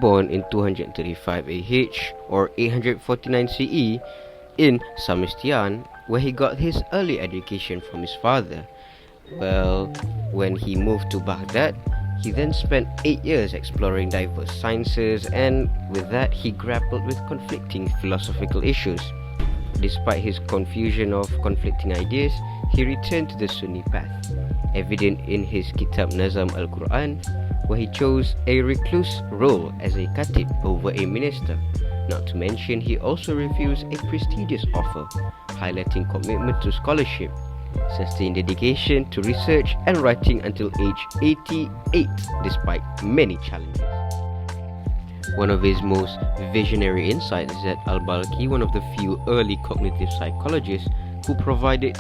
born in 235 AH or 849 CE in Samistian, where he got his early education from his father. Well, when he moved to Baghdad, he then spent 8 years exploring diverse sciences, and with that he grappled with conflicting philosophical issues. Despite his confusion of conflicting ideas, he returned to the Sunni path, evident in his Kitab Nazam Al-Quran, where he chose a recluse role as a khatib over a minister. Not to mention, he also refused a prestigious offer, highlighting commitment to scholarship, sustained dedication to research and writing until age 88 despite many challenges. One of his most visionary insights is that Al-Balkhi, one of the few early cognitive psychologists who provided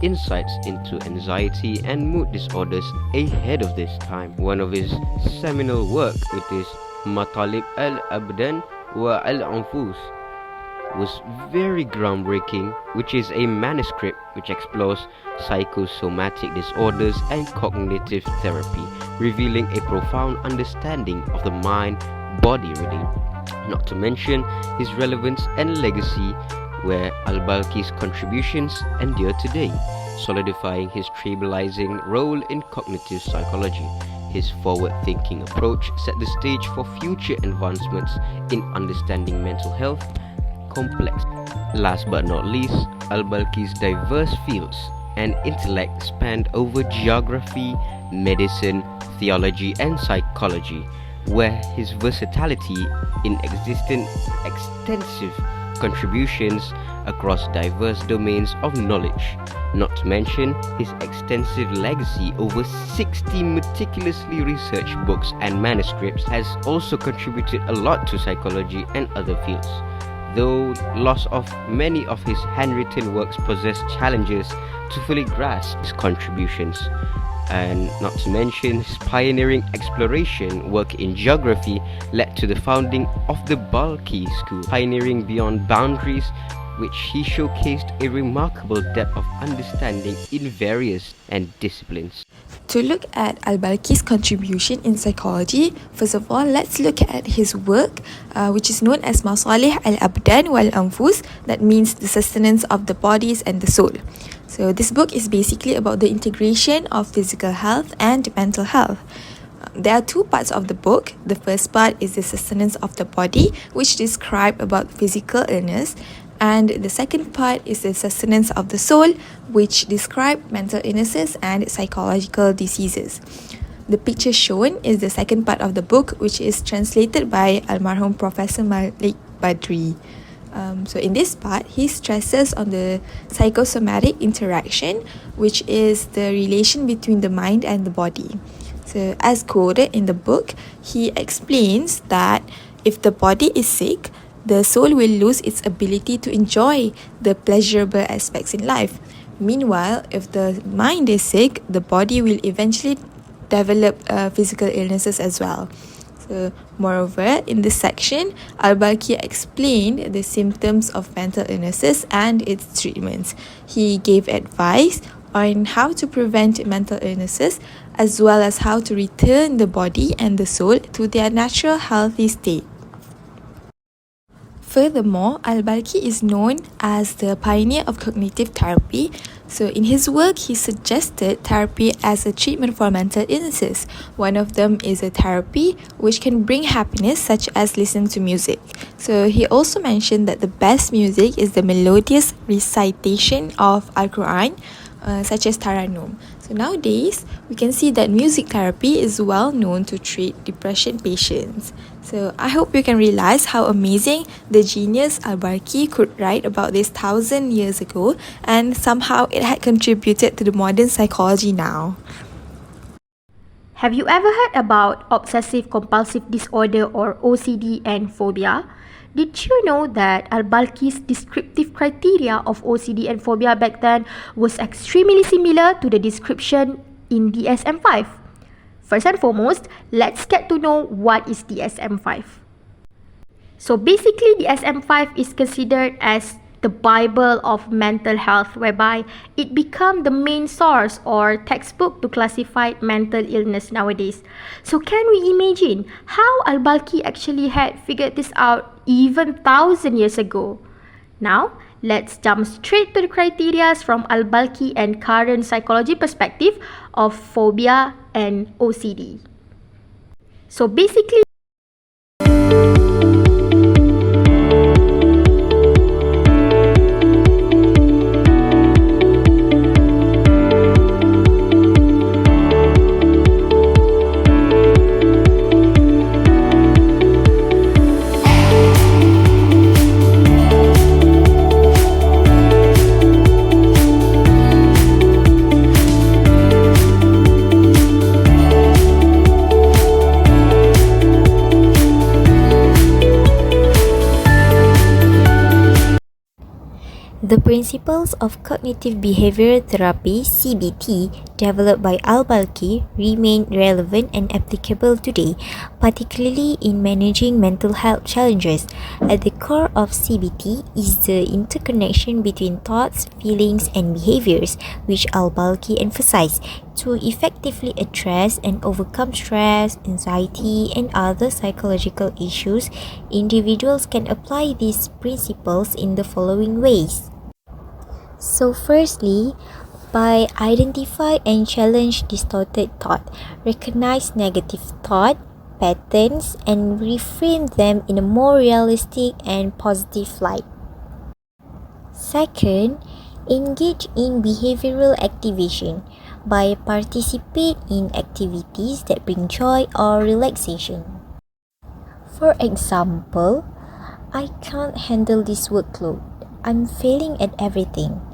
insights into anxiety and mood disorders ahead of this time. One of his seminal work, which is Matalib al-Abdan wa al-Anfus, was very groundbreaking, which is a manuscript which explores psychosomatic disorders and cognitive therapy, revealing a profound understanding of the mind-body rhythm. Not to mention his relevance and legacy, where Al-Balkhi's contributions endure today, solidifying his trailblazing role in cognitive psychology. His forward-thinking approach set the stage for future advancements in understanding mental health complex. Last but not least, Al-Balkhi's diverse fields and intellect spanned over geography, medicine, theology and psychology, where his versatility in extensive contributions across diverse domains of knowledge, not to mention his extensive legacy over 60 meticulously researched books and manuscripts, has also contributed a lot to psychology and other fields. Though loss of many of his handwritten works poses challenges to fully grasp his contributions, and not to mention his pioneering exploration work in geography led to the founding of the Balkhi school, pioneering beyond boundaries, which he showcased a remarkable depth of understanding in various disciplines. To look at Al-Balkhi's contribution in psychology, first of all, let's look at his work, which is known as Masalih al-Abdan wal-Anfus, that means the sustenance of the bodies and the soul. So this book is basically about the integration of physical health and mental health. There are two parts of the book. The first part is the sustenance of the body, which describe about physical illness, and the second part is the sustenance of the soul, which describe mental illnesses and psychological diseases. The picture shown is the second part of the book, which is translated by Almarhum Professor Malik Badri. So in this part, he stresses on the psychosomatic interaction, which is the relation between the mind and the body. So as quoted in the book, he explains that if the body is sick, the soul will lose its ability to enjoy the pleasurable aspects in life. Meanwhile, if the mind is sick, the body will eventually develop physical illnesses as well. So, moreover, in this section, Al-Balkhi explained the symptoms of mental illnesses and its treatments. He gave advice on how to prevent mental illnesses, as well as how to return the body and the soul to their natural healthy state. Furthermore, Al-Balkhi is known as the pioneer of cognitive therapy. So in his work, he suggested therapy as a treatment for mental illnesses. One of them is a therapy which can bring happiness, such as listening to music. So he also mentioned that the best music is the melodious recitation of Al-Quran, such as Taranum. So nowadays, we can see that music therapy is well known to treat depression patients. So I hope you can realize how amazing the genius Al-Balkhi could write about this 1,000 years ago, and somehow it had contributed to the modern psychology now. Have you ever heard about obsessive compulsive disorder or OCD and phobia? Did you know that Al-Balkhi's descriptive criteria of OCD and phobia back then was extremely similar to the description in DSM-5? First and foremost, let's get to know what is DSM-5. So basically, DSM-5 is considered as the Bible of mental health, whereby it became the main source or textbook to classify mental illness nowadays. So can we imagine how Al-Balkhi actually had figured this out even 1,000 years ago? Now, let's jump straight to the criteria from Al-Balkhi and current psychology perspective of phobia and OCD. So basically, The principles of cognitive behavioral therapy (CBT) developed by Al-Balkhi remain relevant and applicable today, particularly in managing mental health challenges. At the core of CBT is the interconnection between thoughts, feelings, and behaviors, which Al-Balkhi emphasized. To effectively address and overcome stress, anxiety, and other psychological issues, individuals can apply these principles in the following ways. So firstly, by identify and challenge distorted thought, recognize negative thought patterns and reframe them in a more realistic and positive light. Second, engage in behavioral activation by participate in activities that bring joy or relaxation. For example, I can't handle this workload. I'm failing at everything.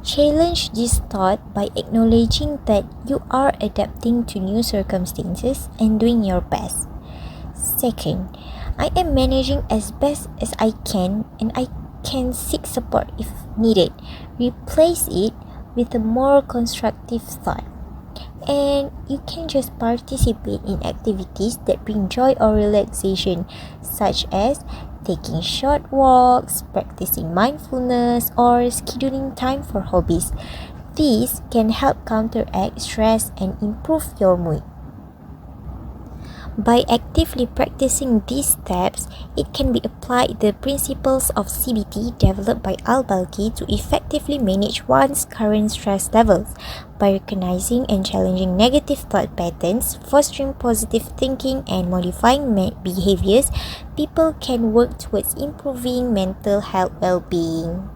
Challenge this thought by acknowledging that you are adapting to new circumstances and doing your best. Second, I am managing as best as I can and I can seek support if needed. Replace it with a more constructive thought. And you can just participate in activities that bring joy or relaxation, such as taking short walks, practicing mindfulness, or scheduling time for hobbies. These can help counteract stress and improve your mood. By actively practicing these steps, it can be applied the principles of CBT developed by Al-Balkhi to effectively manage one's current stress levels. By recognizing and challenging negative thought patterns, fostering positive thinking, and modifying behaviors, people can work towards improving mental health well-being.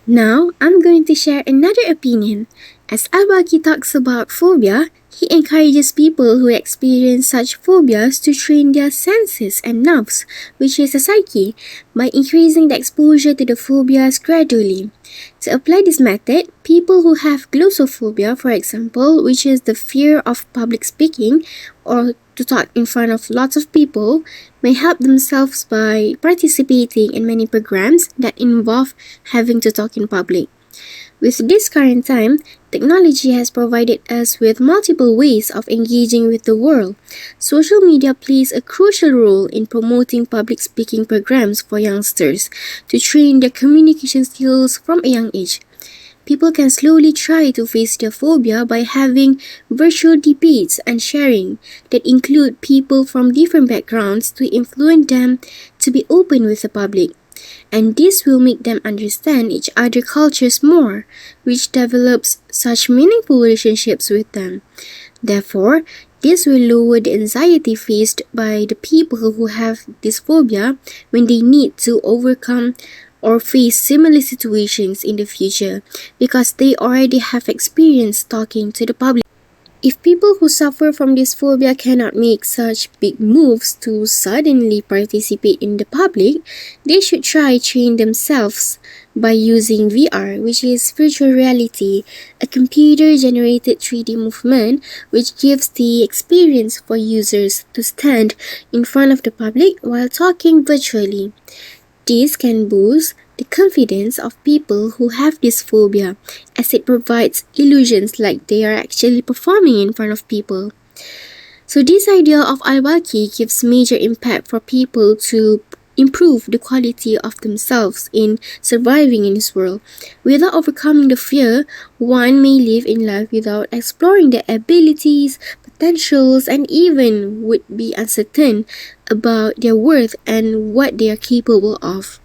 Now, I'm going to share another opinion. As Al-Balkhi talks about phobia, he encourages people who experience such phobias to train their senses and nerves, which is the psyche, by increasing the exposure to the phobias gradually. To apply this method, people who have glossophobia, for example, which is the fear of public speaking or to talk in front of lots of people, may help themselves by participating in many programs that involve having to talk in public. With this current time, technology has provided us with multiple ways of engaging with the world. Social media plays a crucial role in promoting public speaking programs for youngsters to train their communication skills from a young age. People can slowly try to face their phobia by having virtual debates and sharing that include people from different backgrounds to influence them to be open with the public. And this will make them understand each other's cultures more, which develops such meaningful relationships with them. Therefore, this will lower the anxiety faced by the people who have this phobia when they need to overcome or face similar situations in the future because they already have experience talking to the public. If people who suffer from this phobia cannot make such big moves to suddenly participate in the public, they should try train themselves by using VR, which is virtual reality, a computer-generated 3D movement which gives the experience for users to stand in front of the public while talking virtually. This can boost the confidence of people who have this phobia, as it provides illusions like they are actually performing in front of people. So this idea of Al-Balkhi gives major impact for people to improve the quality of themselves in surviving in this world. Without overcoming the fear, one may live in life without exploring their abilities, potentials, and even would be uncertain about their worth and what they are capable of.